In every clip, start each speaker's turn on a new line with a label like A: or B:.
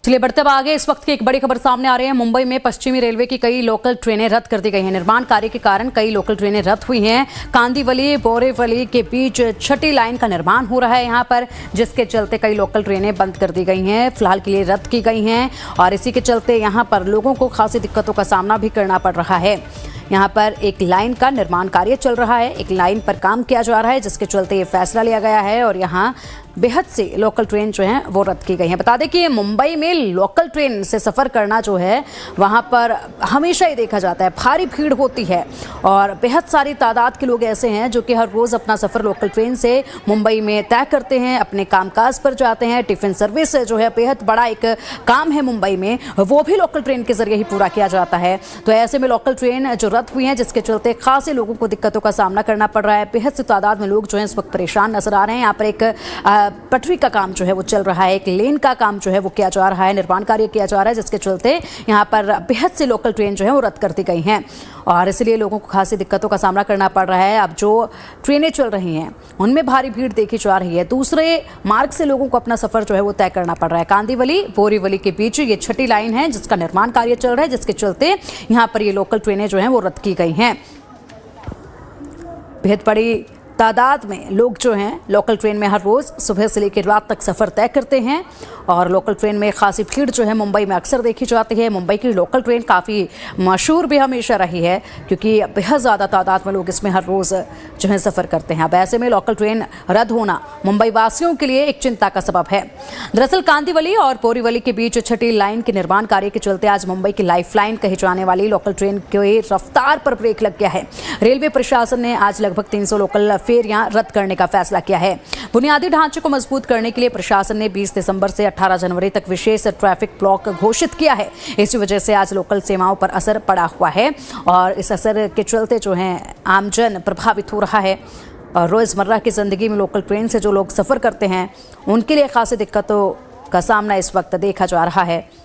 A: चलिए बढ़ते अब आगे। इस वक्त की एक बड़ी खबर सामने आ रही है। मुंबई में पश्चिमी रेलवे की कई लोकल ट्रेनें रद्द कर दी गई हैं। निर्माण कार्य के कारण कई लोकल ट्रेनें रद्द हुई हैं। कांदिवली बोरीवली के बीच छठी लाइन का निर्माण हो रहा है यहाँ पर, जिसके चलते कई लोकल ट्रेनें बंद कर दी गई हैं, फिलहाल के लिए रद्द की गई हैं। और इसी के चलते यहाँ पर लोगों को खासी दिक्कतों का सामना भी करना पड़ रहा है। यहाँ पर एक लाइन का निर्माण कार्य चल रहा है, एक लाइन पर काम किया जा रहा है, जिसके चलते ये फैसला लिया गया है और यहाँ बेहद से लोकल ट्रेन जो हैं वो रद्द की गई हैं। बता दें कि मुंबई में लोकल ट्रेन से सफ़र करना जो है वहाँ पर हमेशा ही देखा जाता है, भारी भीड़ होती है और बेहद सारी तादाद के लोग ऐसे हैं जो कि हर रोज़ अपना सफ़र लोकल ट्रेन से मुंबई में तय करते हैं, अपने कामकाज पर जाते हैं। टिफ़िन सर्विस जो है बेहद बड़ा एक काम है मुंबई में, वो भी लोकल ट्रेन के ज़रिए ही पूरा किया जाता है। तो ऐसे में लोकल ट्रेन जो रद्द हुई हैं, जिसके चलते खासे लोगों को दिक्कतों का सामना करना पड़ रहा है। बेहद से तादाद में लोग जो हैं इस वक्त परेशान नजर आ रहे हैं। यहाँ पर एक पटरी का काम जो है वो चल रहा है, एक लेन का काम जो है वो किया जा रहा है, निर्माण कार्य किया जा रहा है, जिसके चलते यहाँ पर बेहद से लोकल ट्रेन जो है वो रद्द कर दी गई हैं और इसलिए लोगों को खासी दिक्कतों का सामना करना पड़ रहा है। अब जो ट्रेनें चल रही हैं उनमें भारी भीड़ देखी जा रही है। दूसरे मार्ग से लोगों को अपना सफर जो है वो तय करना पड़ रहा है। कांदिवली बोरीवली के बीच ये छठी लाइन है जिसका निर्माण कार्य चल रहा है, जिसके चलते यहाँ पर ये लोकल ट्रेनें जो हैं वो रद्द की गई हैं। बेहद बड़ी तादाद में लोग जो हैं लोकल ट्रेन में हर रोज़ सुबह से लेकर रात तक सफ़र तय करते हैं और लोकल ट्रेन में खासी भीड़ जो है मुंबई में अक्सर देखी जाती है। मुंबई की लोकल ट्रेन काफ़ी मशहूर भी हमेशा रही है क्योंकि बेहद ज़्यादा तादाद में लोग इसमें हर रोज़ जो है सफ़र करते हैं। अब ऐसे में लोकल ट्रेन रद्द होना मुंबई वासियों के लिए एक चिंता का सबब है। दरअसल कांदिवली और बोरीवली के बीच छठी लाइन के निर्माण कार्य के चलते आज मुंबई की लाइफ लाइन कही जाने वाली लोकल ट्रेन की रफ्तार पर ब्रेक लग गया है। रेलवे प्रशासन ने आज लगभग 300 लोकल फेरियां रद्द करने का फैसला किया है। बुनियादी ढांचे को मजबूत करने के लिए प्रशासन ने 20 दिसंबर से 18 जनवरी तक विशेष ट्रैफिक ब्लॉक घोषित किया है। इसी वजह से आज लोकल सेवाओं पर असर पड़ा हुआ है और इस असर के चलते जो है आमजन प्रभावित हो रहा है और रोज़मर्रा की ज़िंदगी में लोकल ट्रेन से जो लोग सफ़र करते हैं उनके लिए खासी दिक्कतों का सामना इस वक्त देखा जा रहा है।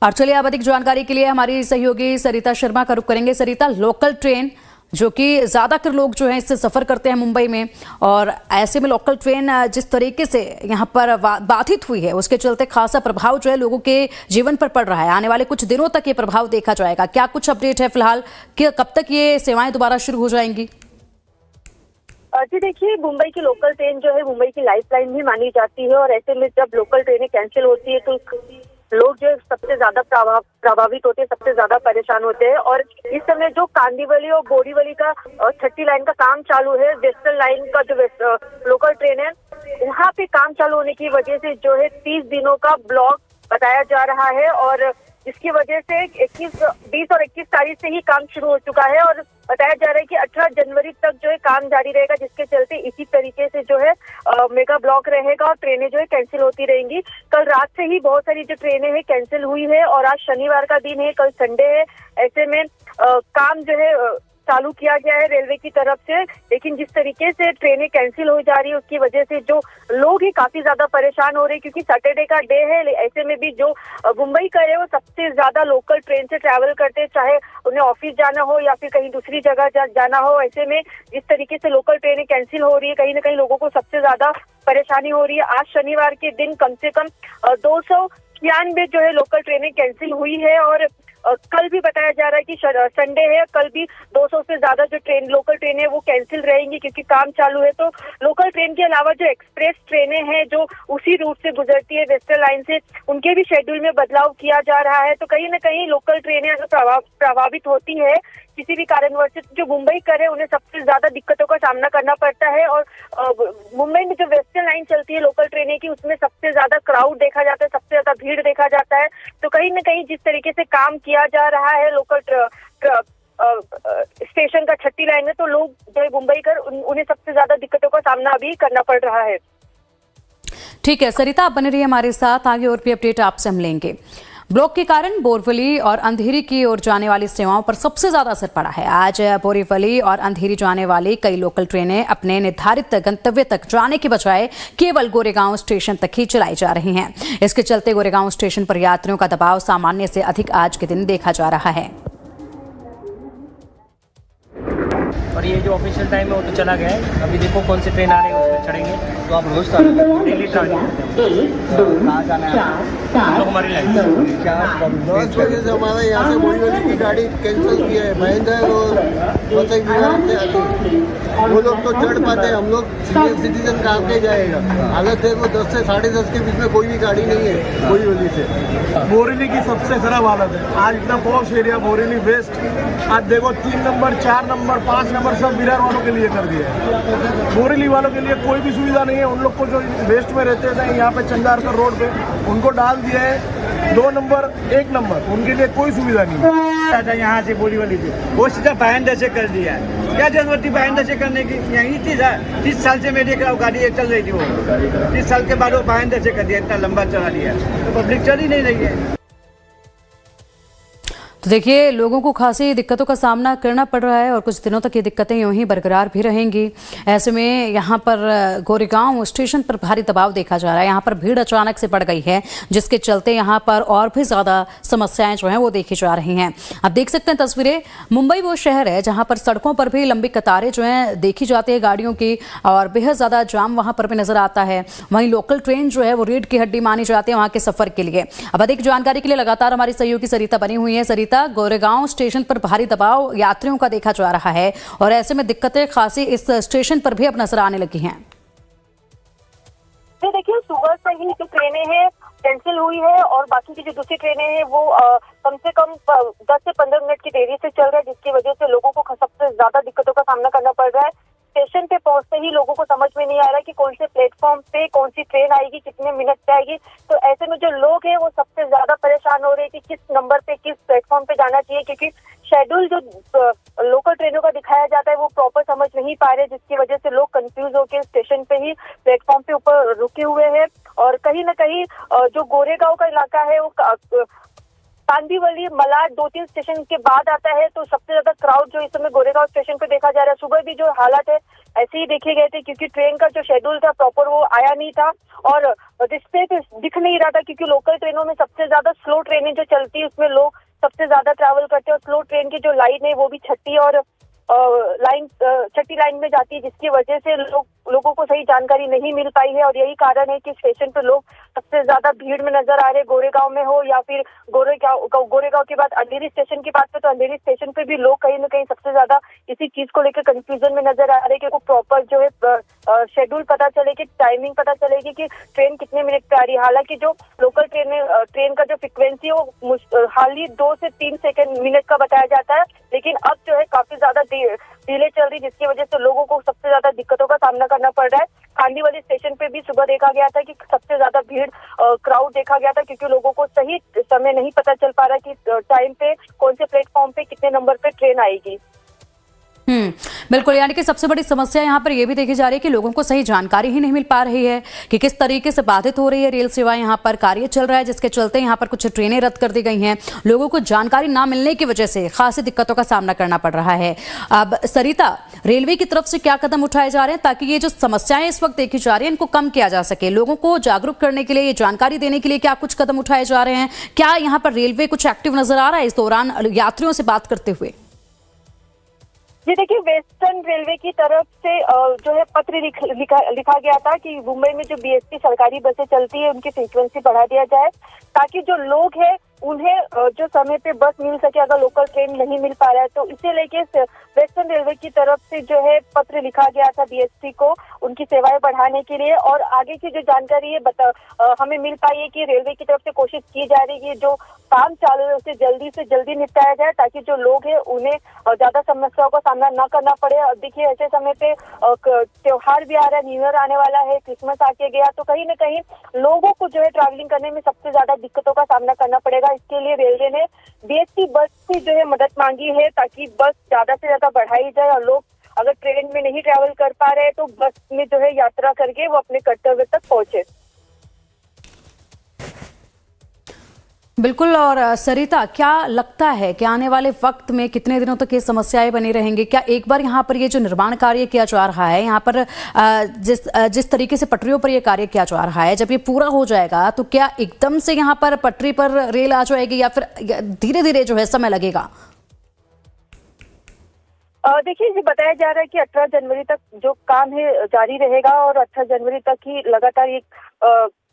A: और चलिए अब अधिक जानकारी के लिए हमारी सहयोगी सरिता शर्मा का रुख करेंगे। सरिता, लोकल ट्रेन जो कि ज़्यादातर लोग जो हैं इससे सफ़र करते हैं मुंबई में और ऐसे में लोकल ट्रेन जिस तरीके से यहाँ पर बाधित हुई है उसके चलते खासा प्रभाव जो है लोगों के जीवन पर पड़ रहा है। आने वाले कुछ दिनों तक ये प्रभाव देखा जाएगा। क्या कुछ अपडेट है फिलहाल कि कब तक ये सेवाएं दोबारा शुरू हो जाएंगी?
B: जी देखिए, मुंबई की लोकल ट्रेन जो है मुंबई की लाइफ लाइन भी मानी जाती है और ऐसे में जब लोकल ट्रेनें कैंसिल होती है तो लोग जो सबसे ज्यादा प्रभावित होते हैं, सबसे ज्यादा परेशान होते हैं। और इस समय जो कांदिवली और बोरीवली का छठी लाइन का काम चालू है, वेस्टर्न लाइन का जो लोकल ट्रेन है वहाँ पे काम चालू होने की वजह से जो है 30 दिनों का ब्लॉक बताया जा रहा है और जिसकी वजह से 20 और 21 तारीख से ही काम शुरू हो चुका है और बताया जा रहा है कि 18 जनवरी तक जो है काम जारी रहेगा, जिसके चलते इसी तरीके से जो है मेगा ब्लॉक रहेगा और ट्रेनें जो है कैंसिल होती रहेंगी। कल रात से ही बहुत सारी जो ट्रेनें हैं कैंसिल हुई है और आज शनिवार का दिन है, कल संडे है। ऐसे में काम जो है चालू किया गया है रेलवे की तरफ से, लेकिन जिस तरीके से ट्रेनें कैंसिल हो जा रही है उसकी वजह से जो लोग ही काफी ज्यादा परेशान हो रहे हैं क्योंकि सैटरडे का डे है। ऐसे में भी जो मुंबई का है वो सबसे ज्यादा लोकल ट्रेन से ट्रैवल करते हैं, चाहे उन्हें ऑफिस जाना हो या फिर कहीं दूसरी जगह जाना हो। ऐसे में जिस तरीके से लोकल ट्रेनें कैंसिल हो रही है, कहीं ना कहीं लोगों को सबसे ज्यादा परेशानी हो रही है। आज शनिवार के दिन कम से कम 296 जो है लोकल ट्रेनें कैंसिल हुई है और कल भी बताया जा रहा है कि संडे है, कल भी 200 से ज्यादा जो लोकल ट्रेनें वो कैंसिल रहेंगी क्योंकि काम चालू है। तो लोकल ट्रेन के अलावा जो एक्सप्रेस ट्रेनें हैं जो उसी रूट से गुजरती है वेस्टर्न लाइन से, उनके भी शेड्यूल में बदलाव किया जा रहा है। तो कहीं ना कहीं लोकल ट्रेनें प्रभावित होती है किसी भी कारणवश से। जो मुंबई करे उन्हें सबसे ज्यादा दिक्कतों का सामना करना पड़ता है और मुंबई में जो वेस्टर्न लाइन चलती है लोकल ट्रेनें की उसमें सबसे ज्यादा क्राउड देखा जाता है, सबसे ज्यादा भीड़ देखा जाता है। तो कहीं ना कहीं जिस तरीके से काम किया जा रहा है लोकल स्टेशन का छठी लाइन है तो लोग जो मुंबई कर उन्हें सबसे ज्यादा दिक्कतों का सामना अभी करना पड़ रहा है।
A: ठीक है सरिता, आप बने रहिए हमारे साथ, आगे और भी अपडेट आपसे हम लेंगे। ब्लॉक के कारण बोरीवली और अंधेरी की ओर जाने वाली सेवाओं पर सबसे ज्यादा असर पड़ा है। आज बोरीवली और अंधेरी जाने वाली कई लोकल ट्रेनें अपने निर्धारित गंतव्य तक जाने के बजाय केवल गोरेगांव स्टेशन तक ही चलाई जा रही हैं। इसके चलते गोरेगांव स्टेशन पर यात्रियों का दबाव सामान्य से अधिक आज के दिन देखा जा रहा है।
C: और ये जो ऑफिशियल टाइम है वो तो चला गया है। अभी देखो कौन सी ट्रेन आ रही है उसमें चढ़ेंगे। तो आप रोज डेली ट्रैवल करते हैं? कहाँ जाना है? हम लोग हमारी लाइन
D: 10 बजे से हमारा यहाँ से बोरीवली की गाड़ी कैंसिल की है। महेंद्र और वसई विभाग से आती है। वो लोग तो चढ़ पाते हैं, हम लोग सीनियर सिटीजन कहाँ के जाएगा। हालत देखो 10 से 10:30 के बीच में कोई भी गाड़ी नहीं है बोरीवली से।
E: बोरीवली की सबसे खराब हालत है। आज इतना पॉश एरिया बोरीवली वेस्ट, आज देखो 3 नंबर 4 नंबर 5 नंबर सब विरार वालों के लिए कर दिया है। बोरीवली वालों के लिए कोई भी सुविधा नहीं है। उन लोग को जो वेस्ट में रहते थे यहाँ पे चंदारकर रोड पे, उनको डाल दिया है 2 नंबर 1 नंबर, उनके लिए कोई सुविधा नहीं है।
F: यहाँ से बोरीवली से वो सीधा बाइंडर से कर दिया है। क्या जरूरत थी बाइंडर से करने की? यही थी 30 साल से मेरी गाड़ी चल रही थी, वो 30 साल के बाद वो बाइंडर से कर दिया, इतना लंबा चला दिया तो पब्लिक चल ही नहीं रही है।
A: तो देखिए, लोगों को खासी दिक्कतों का सामना करना पड़ रहा है और कुछ दिनों तक ये दिक्कतें यूं ही बरकरार भी रहेंगी। ऐसे में यहाँ पर गोरेगांव स्टेशन पर भारी दबाव देखा जा रहा है। यहाँ पर भीड़ अचानक से बढ़ गई है, जिसके चलते यहाँ पर और भी ज़्यादा समस्याएं जो हैं वो देखी जा रही हैं। आप देख सकते हैं तस्वीरें। मुंबई वो शहर है जहाँ पर सड़कों पर भी लंबी कतारें जो हैं देखी जाती है गाड़ियों की, और बेहद ज़्यादा जाम वहाँ पर भी नजर आता है। वहीं लोकल ट्रेन जो है वो रीढ़ की हड्डी मानी जाती है वहाँ के सफ़र के लिए। अब अधिक जानकारी के लिए लगातार हमारी सहयोगी सरिता बनी हुई है। सरिता, गोरेगांव स्टेशन पर भारी दबाव यात्रियों का देखा जा रहा है और ऐसे में दिक्कतें खासी इस स्टेशन पर भी अब नजर आने लगी हैं।
B: देखिए, सुबह से ही जो ट्रेनें हैं कैंसिल हुई है और बाकी की जो दूसरी ट्रेनें हैं वो कम से कम 10 से 15 मिनट की देरी से चल रहा है, जिसकी वजह से लोगों को सबसे ज्यादा दिक्कतों का सामना करना पड़ रहा है। स्टेशन पे पहुंचते ही लोगों को समझ में नहीं आ रहा कि कौन से प्लेटफॉर्म पे कौन सी ट्रेन आएगी, कितने मिनट पे आएगी। तो ऐसे में जो लोग हैं वो सबसे ज्यादा परेशान हो रहे हैं कि किस नंबर पे किस प्लेटफॉर्म पे जाना चाहिए, क्योंकि शेड्यूल जो लोकल ट्रेनों का दिखाया जाता है वो प्रॉपर समझ नहीं पा रहे, जिसकी वजह से लोग कंफ्यूज होकर स्टेशन पे ही प्लेटफॉर्म पे ऊपर रुके हुए हैं। और कहीं ना कहीं जो गोरेगांव का इलाका है वो कांदीवली मलाड 2-3 स्टेशन के बाद आता है, तो सबसे ज्यादा क्राउड जो इस समय गोरेगांव स्टेशन पे देखा जा रहा है। सुबह भी जो हालात है ऐसे ही देखे गए थे, क्योंकि ट्रेन का जो शेड्यूल था प्रॉपर वो आया नहीं था और डिस्प्ले पे दिख नहीं रहा था, क्योंकि लोकल ट्रेनों में सबसे ज्यादा स्लो ट्रेनें जो चलती है उसमें लोग सबसे ज्यादा ट्रैवल करते हैं और स्लो ट्रेन की जो लाइन है वो भी छठी लाइन में जाती है, जिसकी वजह से लोगों को सही जानकारी नहीं मिल पाई है। और यही कारण है कि स्टेशन पे लोग सबसे ज्यादा भीड़ में नजर आ रहे, गोरेगांव में हो या फिर गोरेगांव के बाद अंधेरी स्टेशन की बात पे, तो अंधेरी स्टेशन पे भी लोग कहीं ना कहीं सबसे ज्यादा इसी चीज को लेकर कंफ्यूजन में नजर आ रहे हैं कि प्रॉपर जो है शेड्यूल पता चले, कि टाइमिंग पता चलेगी कि ट्रेन कितने मिनट पे आ रही है। हालांकि जो लोकल ट्रेन का जो फ्रिक्वेंसी है वो हाल ही 2 से 3 मिनट का बताया जाता है, लेकिन अब जो है काफी ज्यादा डिले चल रही, जिसकी वजह से लोगों को सबसे ज्यादा दिक्कतों का सामना करना पड़ रहा है। कांदीवली स्टेशन पे भी सुबह देखा गया था कि सबसे ज्यादा भीड़ क्राउड देखा गया था, क्योंकि लोगों को सही समय नहीं पता चल पा रहा कि टाइम पे कौन से प्लेटफॉर्म पे कितने नंबर पे ट्रेन आएगी।
A: बिल्कुल, यानी कि सबसे बड़ी समस्या यहाँ पर यह भी देखी जा रही है कि लोगों को सही जानकारी ही नहीं मिल पा रही है कि किस तरीके से बाधित हो रही है रेल सेवा। यहाँ पर कार्य चल रहा है जिसके चलते यहाँ पर कुछ ट्रेनें रद्द कर दी गई हैं। लोगों को जानकारी ना मिलने की वजह से खासी दिक्कतों का सामना करना पड़ रहा है। अब सरिता, रेलवे की तरफ से क्या कदम उठाए जा रहे हैं ताकि ये जो समस्याएं इस वक्त देखी जा रही है इनको कम किया जा सके? लोगों को जागरूक करने के लिए, ये जानकारी देने के लिए क्या कुछ कदम उठाए जा रहे हैं? क्या यहाँ पर रेलवे कुछ एक्टिव नजर आ रहा है इस दौरान यात्रियों से बात करते हुए?
B: जी देखिए, वेस्टर्न रेलवे की तरफ से जो है पत्र लिखा गया था कि मुंबई में जो बीएसटी सरकारी बसें चलती है उनकी फ्रीक्वेंसी बढ़ा दिया जाए, ताकि जो लोग हैं उन्हें जो समय पे बस मिल सके अगर लोकल ट्रेन नहीं मिल पा रहा है। तो इसे लेके वेस्टर्न रेलवे की तरफ से जो है पत्र लिखा गया था बीएसटी को उनकी सेवाएं बढ़ाने के लिए। और आगे की जो जानकारी है हमें मिल पाई है कि रेलवे की तरफ से कोशिश की जा रही है जो काम चालू है उसे जल्दी से जल्दी निपटाया जाए, ताकि जो लोग हैं उन्हें ज्यादा समस्याओं का सामना न करना पड़े। अब देखिए, ऐसे समय पे त्योहार भी आ रहा है, न्यू ईयर आने वाला है, क्रिसमस आके गया, तो कहीं ना कहीं लोगों को जो है ट्रैवलिंग करने में सबसे ज्यादा दिक्कतों का सामना करना पड़ेगा। इसके लिए रेलवे ने बीएसटी बस से जो है मदद मांगी है, ताकि बस ज्यादा से ज्यादा बढ़ाई जाए और लोग अगर ट्रेन में नहीं ट्रैवल कर पा रहे तो बस में जो है यात्रा करके वो अपने कर्तव्य तक पहुंचे।
A: बिल्कुल। और सरिता, क्या लगता है कि आने वाले वक्त में कितने दिनों तक ये समस्याएं बनी रहेंगी? क्या एक बार यहाँ पर ये जो निर्माण कार्य किया जा रहा है, यहाँ पर जिस तरीके से पटरियों पर ये कार्य किया जा रहा है, जब ये पूरा हो जाएगा तो क्या एकदम से यहाँ पर पटरी पर रेल आ जाएगी या फिर धीरे धीरे जो है समय लगेगा?
B: देखिए, ये बताया जा रहा है कि 18 जनवरी तक जो काम है जारी रहेगा और 18 जनवरी तक ही लगातार ये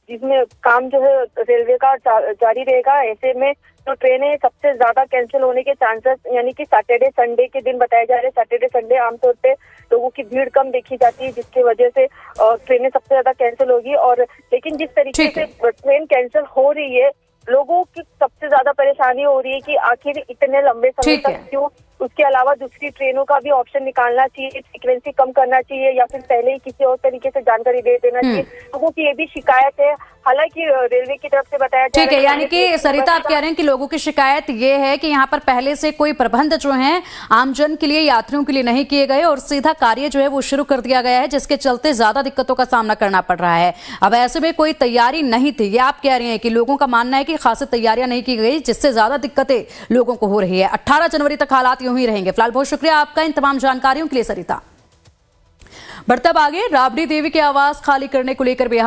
B: जिसमें काम जो है रेलवे का जारी रहेगा। ऐसे में जो ट्रेनें सबसे ज्यादा कैंसिल होने के चांसेस, यानी कि सैटरडे संडे के दिन बताए जा रहे हैं। सैटरडे संडे आमतौर पे लोगों की भीड़ कम देखी जाती है, जिसकी वजह से ट्रेनें सबसे ज्यादा कैंसिल होगी। और लेकिन जिस तरीके से ट्रेन कैंसिल हो रही है, लोगों की सबसे ज्यादा परेशानी हो रही है कि आखिर इतने लंबे समय तक क्यों। उसके अलावा दूसरी ट्रेनों का भी ऑप्शन निकालना चाहिए, फ्रीक्वेंसी कम करना चाहिए या फिर पहले ही किसी और तरीके से जानकारी दे देना चाहिए। लोगों की ये भी शिकायत है। हालांकि रेलवे की तरफ से बताया जा रहा है,
A: ठीक है, यानी कि सरिता आप कह रहे हैं कि लोगों की शिकायत ये है कि यहाँ पर पहले से कोई प्रबंध जो है आमजन के लिए, यात्रियों के लिए नहीं किए गए और सीधा कार्य जो है वो शुरू कर दिया गया है, जिसके चलते ज्यादा दिक्कतों का सामना करना पड़ रहा है। अब ऐसे में कोई तैयारी नहीं थी, ये आप कह रहे हैं कि लोगों का मानना है कि खासी तैयारियां नहीं की गई, जिससे ज्यादा दिक्कतें लोगों को हो रही है। 18 जनवरी तक हालात यूं ही रहेंगे। फिलहाल बहुत शुक्रिया आपका इन तमाम जानकारियों के लिए सरिता। बढ़ते अब आगे, राबड़ी देवी के आवास खाली करने को लेकर